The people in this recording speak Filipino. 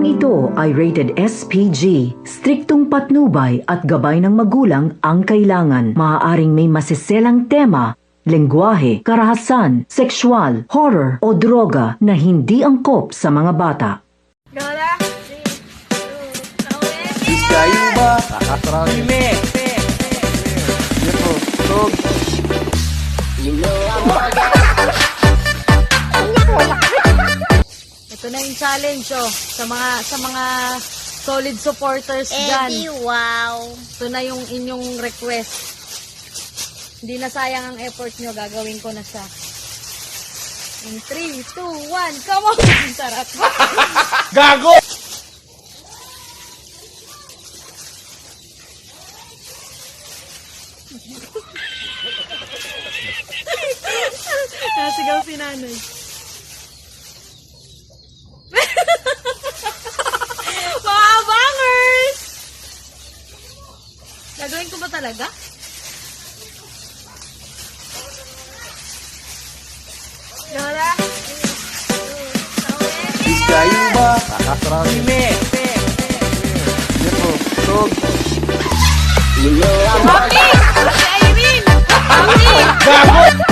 Programang ito ay rated SPG. Striktong patnubay at gabay ng magulang ang kailangan. Maaaring may masiselang tema, lengguwahe, karahasan, sexual, horror o droga na hindi angkop sa mga bata. Lola? Bis kayo ba? Kakasarangime. Ito, tulog. Ito na yung challenge sa mga solid supporters dyan. Eddie, wow. Ito na yung inyong request. Hindi na sayang ang effort nyo, gagawin ko na siya. In 3, 2, 1, come on! Sarap. Gago! Nasigaw si nanay. Mga bangers! Gagawin ko ba talaga? Lola? Bis kayo ba? Kakasarangime. Ito, tulog. Mami! Si Irene! Mami! Gago!